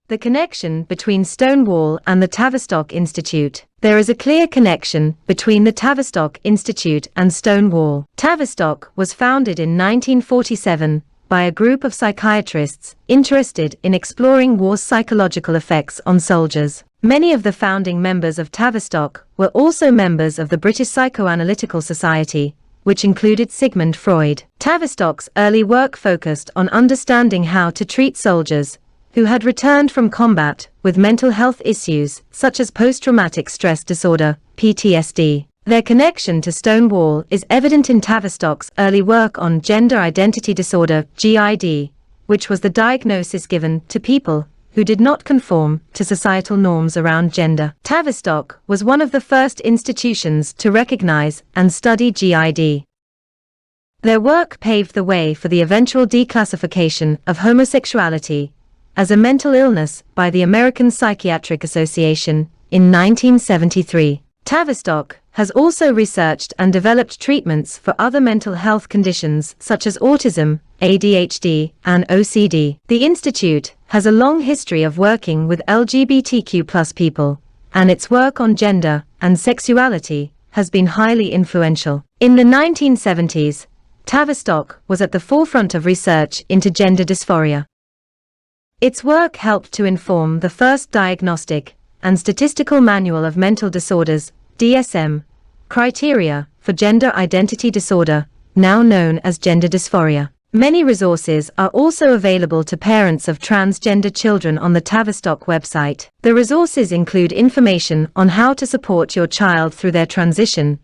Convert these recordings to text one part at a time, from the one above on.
The connection between Stonewall and the Tavistock Institute. There is a clear connection between the Tavistock Institute and Stonewall. Tavistock was founded in 1947 by a group of psychiatrists interested in exploring war's psychological effects on soldiers. Many of the founding members of Tavistock were also members of the British Psychoanalytical Society, which included Sigmund Freud. Tavistock's early work focused on understanding how to treat soldiers who had returned from combat with mental health issues such as post-traumatic stress disorder, PTSD. Their connection to Stonewall is evident in Tavistock's early work on gender identity disorder, GID, which was the diagnosis given to people who did not conform to societal norms around gender. Tavistock was one of the first institutions to recognize and study GID. Their work paved the way for the eventual declassification of homosexuality as a mental illness by the American Psychiatric Association in 1973. Tavistock has also researched and developed treatments for other mental health conditions such as autism, ADHD, and OCD. The Institute has a long history of working with LGBTQ+ people, and its work on gender and sexuality has been highly influential. In the 1970s, Tavistock was at the forefront of research into gender dysphoria. Its work helped to inform the first diagnostic and statistical manual of mental disorders, DSM, criteria for gender identity disorder, now known as gender dysphoria. Many resources are also available to parents of transgender children on the Tavistock website. The resources include information on how to support your child through their transition,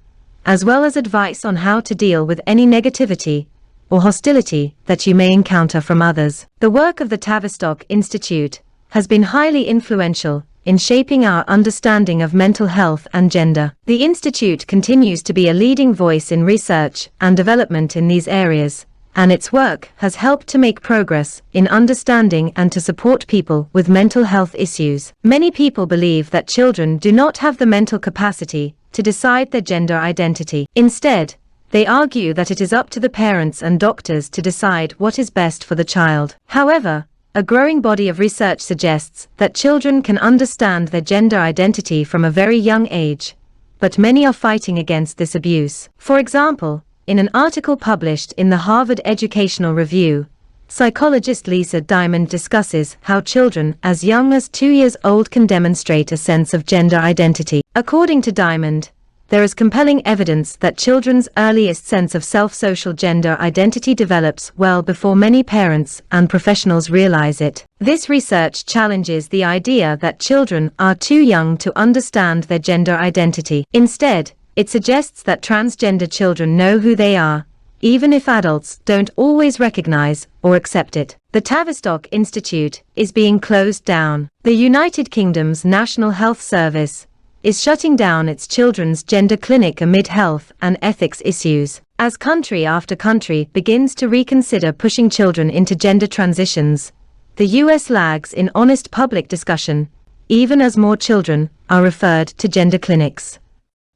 as well as advice on how to deal with any negativity or hostility that you may encounter from others. The work of the Tavistock Institute has been highly influential in shaping our understanding of mental health and gender. The Institute continues to be a leading voice in research and development in these areas, and its work has helped to make progress in understanding and to support people with mental health issues. Many people believe that children do not have the mental capacity to decide their gender identity. Instead, they argue that it is up to the parents and doctors to decide what is best for the child. However, a growing body of research suggests that children can understand their gender identity from a very young age, but many are fighting against this abuse. For example, in an article published in the Harvard Educational Review, psychologist Lisa Diamond discusses how children as young as 2 years old can demonstrate a sense of gender identity. According to Diamond, there is compelling evidence that children's earliest sense of self-social gender identity develops well before many parents and professionals realize it. This research challenges the idea that children are too young to understand their gender identity. Instead, it suggests that transgender children know who they are, even if adults don't always recognize or accept it. The Tavistock Institute is being closed down. The United Kingdom's National Health Service is shutting down its children's gender clinic amid health and ethics issues. As country after country begins to reconsider pushing children into gender transitions, the US lags in honest public discussion, even as more children are referred to gender clinics.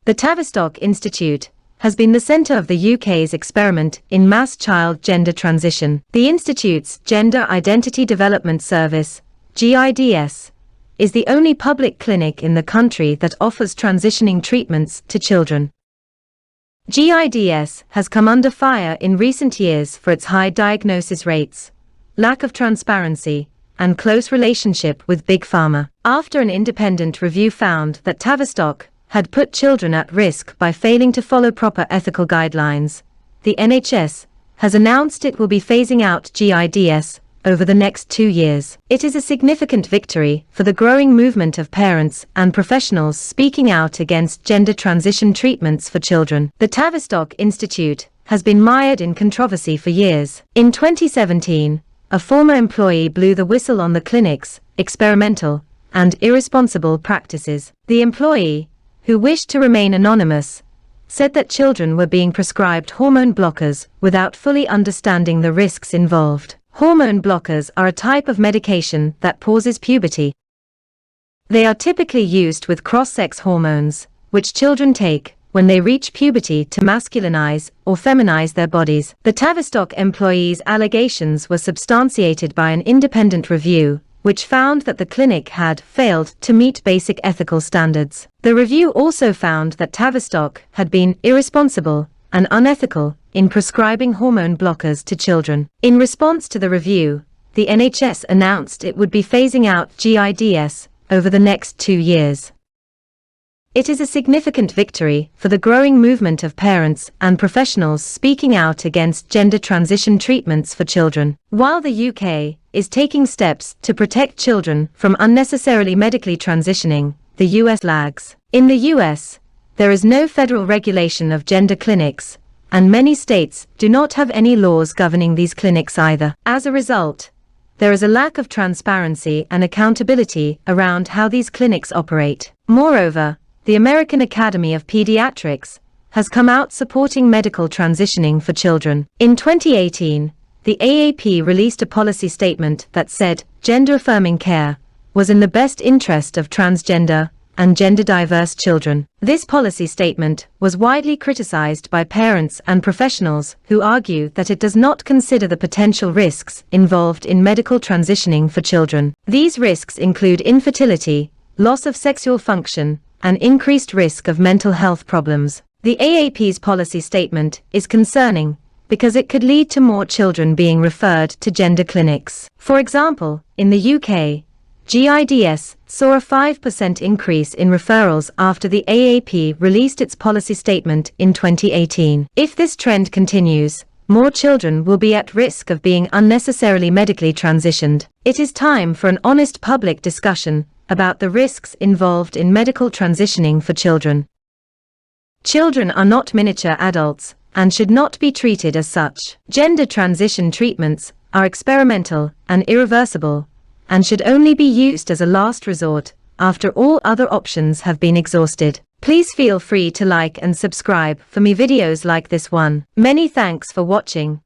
The Tavistock Institute has been the center of the UK's experiment in mass child gender transition. The Institute's Gender Identity Development Service, GIDS, is the only public clinic in the country that offers transitioning treatments to children. GIDS has come under fire in recent years for its high diagnosis rates, lack of transparency, and close relationship with Big Pharma. After an independent review found that Tavistock had put children at risk by failing to follow proper ethical guidelines, the NHS has announced it will be phasing out GIDS over the next 2 years. It is a significant victory for the growing movement of parents and professionals speaking out against gender transition treatments for children. The Tavistock Institute has been mired in controversy for years. In 2017, a former employee blew the whistle on the clinic's experimental and irresponsible practices. The employee, who wished to remain anonymous, said that children were being prescribed hormone blockers without fully understanding the risks involved. Hormone blockers are a type of medication that pauses puberty. They are typically used with cross-sex hormones, which children take when they reach puberty to masculinize or feminize their bodies. The Tavistock employee's allegations were substantiated by an independent review which found that the clinic had failed to meet basic ethical standards. The review also found that Tavistock had been irresponsible and unethical in prescribing hormone blockers to children. In response to the review, the NHS announced it would be phasing out GIDS over the next 2 years. It is a significant victory for the growing movement of parents and professionals speaking out against gender transition treatments for children. While the UK is taking steps to protect children from unnecessarily medically transitioning, the US lags. In the US, there is no federal regulation of gender clinics, and many states do not have any laws governing these clinics either. As a result, there is a lack of transparency and accountability around how these clinics operate. Moreover, the American Academy of Pediatrics has come out supporting medical transitioning for children. In 2018, the AAP released a policy statement that said gender-affirming care was in the best interest of transgender and gender-diverse children. This policy statement was widely criticized by parents and professionals who argue that it does not consider the potential risks involved in medical transitioning for children. These risks include infertility, loss of sexual function, and increased risk of mental health problems. The AAP's policy statement is concerning because it could lead to more children being referred to gender clinics. For example, in the UK, GIDS saw a 5% increase in referrals after the AAP released its policy statement in 2018. If this trend continues, more children will be at risk of being unnecessarily medically transitioned. It is time for an honest public discussion about the risks involved in medical transitioning for children. Children are not miniature adults and should not be treated as such. Gender transition treatments are experimental and irreversible and should only be used as a last resort after all other options have been exhausted. Please feel free to like and subscribe for me videos like this one. Many thanks for watching.